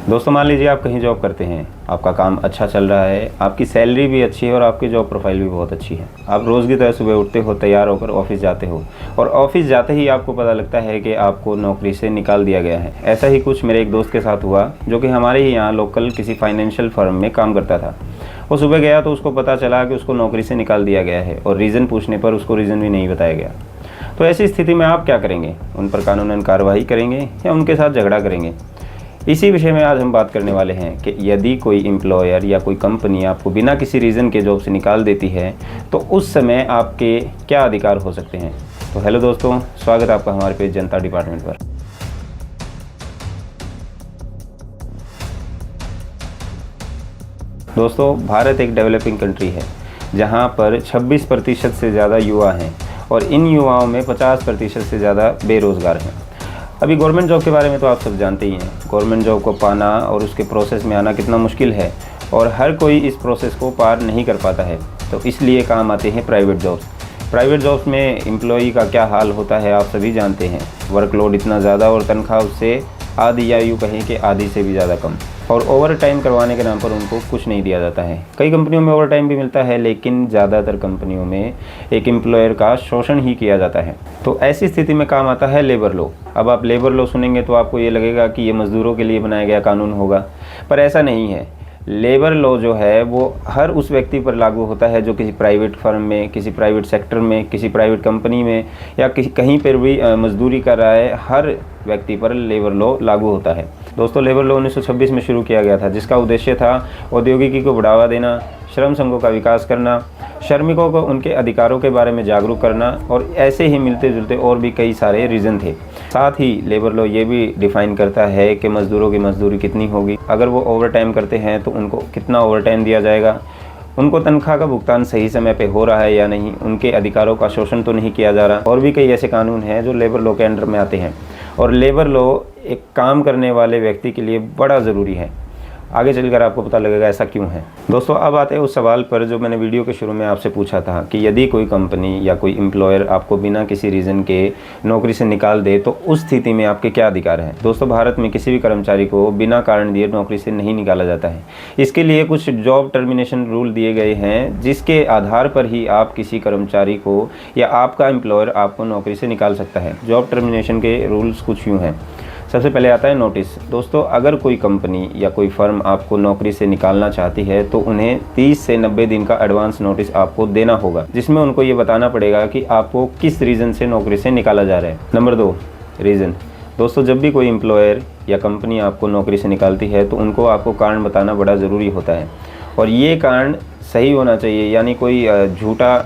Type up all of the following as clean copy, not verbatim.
दोस्तों मान लीजिए आप कहीं जॉब करते हैं, आपका काम अच्छा चल रहा है, आपकी सैलरी भी अच्छी है और आपकी जॉब प्रोफाइल भी बहुत अच्छी है। आप रोज़ की तरह सुबह उठते हो, तैयार होकर ऑफिस जाते हो और ऑफिस जाते ही आपको पता लगता है कि आपको नौकरी से निकाल दिया गया है। ऐसा ही कुछ मेरे एक दोस्त के साथ हुआ जो कि हमारे ही यहाँ लोकल किसी फाइनेंशियल फर्म में काम करता था। वो सुबह गया तो उसको पता चला कि उसको नौकरी से निकाल दिया गया है और रीज़न पूछने पर उसको रीज़न भी नहीं बताया गया। तो ऐसी स्थिति में आप क्या करेंगे? उन पर कानूनन कार्रवाई करेंगे या उनके साथ झगड़ा करेंगे? इसी विषय में आज हम बात करने वाले हैं कि यदि कोई एम्प्लॉयर या कोई कंपनी आपको बिना किसी रीज़न के जॉब से निकाल देती है तो उस समय आपके क्या अधिकार हो सकते हैं। तो हेलो दोस्तों, स्वागत है आपका हमारे पेज जनता डिपार्टमेंट पर। दोस्तों, भारत एक डेवलपिंग कंट्री है जहां पर 26% से ज़्यादा युवा हैं और इन युवाओं में 50% से ज़्यादा बेरोज़गार हैं। अभी गवर्नमेंट जॉब के बारे में तो आप सब जानते ही हैं। गवर्नमेंट जॉब को पाना और उसके प्रोसेस में आना कितना मुश्किल है और हर कोई इस प्रोसेस को पार नहीं कर पाता है। तो इसलिए काम आते हैं प्राइवेट जॉब्स। प्राइवेट जॉब्स में एम्प्लॉई का क्या हाल होता है आप सभी जानते हैं। वर्कलोड इतना ज़्यादा और तनख्वाह उससे आधी या यूँ कहें कि आधी से भी ज़्यादा कम, और ओवर टाइम करवाने के नाम पर उनको कुछ नहीं दिया जाता है। कई कंपनियों में ओवर टाइम भी मिलता है, लेकिन ज़्यादातर कंपनियों में एक एम्प्लॉयर का शोषण ही किया जाता है। तो ऐसी स्थिति में काम आता है लेबर लॉ। अब आप लेबर लॉ सुनेंगे तो आपको ये लगेगा कि ये मज़दूरों के लिए बनाया गया कानून होगा, पर ऐसा नहीं है। लेबर लॉ जो है वो हर उस व्यक्ति पर लागू होता है जो किसी प्राइवेट फर्म में, किसी प्राइवेट सेक्टर में, किसी प्राइवेट कंपनी में या कहीं पर भी मजदूरी कर रहा है। हर व्यक्ति पर लेबर लॉ लागू होता है। दोस्तों, लेबर लॉ 1926 में शुरू किया गया था, जिसका उद्देश्य था औद्योगिकी को बढ़ावा देना, श्रम संघों का विकास करना, श्रमिकों को उनके अधिकारों के बारे में जागरूक करना, और ऐसे ही मिलते जुलते और भी कई सारे रीज़न थे। साथ ही लेबर लॉ ये भी डिफ़ाइन करता है कि मज़दूरों की मजदूरी कितनी होगी, अगर वो ओवर टाइम करते हैं तो उनको कितना ओवर टाइम दिया जाएगा, उनको तनख्वाह का भुगतान सही समय पे हो रहा है या नहीं, उनके अधिकारों का शोषण तो नहीं किया जा रहा। और भी कई ऐसे कानून हैं जो लेबर लॉ के अंडर में आते हैं, और लेबर लॉ एक काम करने वाले व्यक्ति के लिए बड़ा ज़रूरी है। आगे चलकर आपको पता लगेगा ऐसा क्यों है। दोस्तों, अब आते हैं उस सवाल पर जो मैंने वीडियो के शुरू में आपसे पूछा था कि यदि कोई कंपनी या कोई एम्प्लॉयर आपको बिना किसी रीज़न के नौकरी से निकाल दे तो उस स्थिति में आपके क्या अधिकार हैं। दोस्तों, भारत में किसी भी कर्मचारी को बिना कारण दिए नौकरी से नहीं निकाला जाता है। इसके लिए कुछ जॉब टर्मिनेशन रूल दिए गए हैं, जिसके आधार पर ही आप किसी कर्मचारी को या आपका एम्प्लॉयर आपको नौकरी से निकाल सकता है। जॉब टर्मिनेशन के रूल्स कुछ यूँ हैं। सबसे पहले आता है नोटिस। दोस्तों, अगर कोई कंपनी या कोई फर्म आपको नौकरी से निकालना चाहती है तो उन्हें 30 से 90 दिन का एडवांस नोटिस आपको देना होगा, जिसमें उनको ये बताना पड़ेगा कि आपको किस रीज़न से नौकरी से निकाला जा रहा है। Number 2, reason. दोस्तों, जब भी कोई एम्प्लॉयर या कंपनी आपको नौकरी से निकालती है तो उनको आपको कारण बताना बड़ा ज़रूरी होता है, और ये कारण सही होना चाहिए, यानी कोई झूठा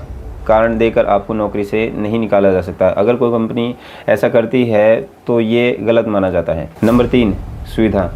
कारण देकर आपको नौकरी से नहीं निकाला जा सकता। अगर कोई कंपनी ऐसा करती है तो ये गलत माना जाता है। नंबर 3, सुविधा।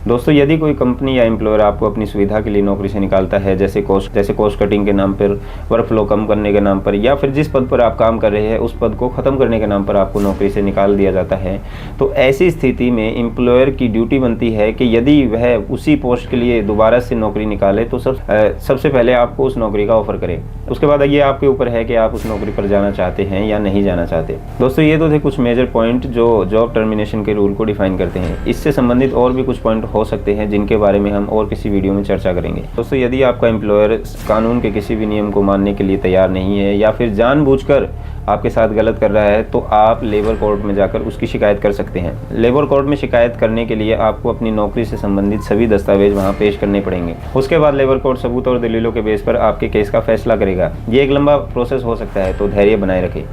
दोस्तों, यदि कोई कंपनी या एम्प्लॉयर आपको अपनी सुविधा के लिए नौकरी से निकालता है, जैसे कॉस्ट कटिंग के नाम पर, वर्क फ्लो कम करने के नाम पर, या फिर जिस पद पर आप काम कर रहे हैं उस पद को ख़त्म करने के नाम पर आपको नौकरी से निकाल दिया जाता है, तो ऐसी स्थिति में एम्प्लॉयर की ड्यूटी बनती है कि यदि वह उसी पोस्ट के लिए दोबारा से नौकरी निकाले तो सबसे पहले आपको उस नौकरी का ऑफर करे। उसके बाद ये आपके ऊपर है कि आप उस नौकरी पर जाना चाहते हैं या नहीं जाना चाहते। दोस्तों, ये तो थे कुछ मेजर पॉइंट जो जॉब टर्मिनेशन के रूल को डिफाइन करते हैं। इससे संबंधित और भी कुछ पॉइंट हो सकते हैं जिनके बारे में हम और किसी वीडियो में चर्चा करेंगे। दोस्तों, यदि आपका एम्प्लॉयर कानून के किसी भी नियम को मानने के लिए तैयार नहीं है या फिर जानबूझकर आपके साथ गलत कर रहा है तो आप लेबर कोर्ट में जाकर उसकी शिकायत कर सकते हैं। लेबर कोर्ट में शिकायत करने के लिए आपको अपनी नौकरी से संबंधित सभी दस्तावेज वहां पेश करने पड़ेंगे। उसके बाद लेबर कोर्ट सबूत और दलीलों के बेस पर आपके केस का फैसला करेगा। ये एक लंबा प्रोसेस हो सकता है, तो धैर्य बनाए रखें।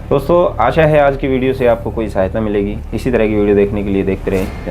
दोस्तों, आशा है आज की वीडियो से आपको कोई सहायता मिलेगी। इसी तरह की वीडियो देखने के लिए देखते रहें।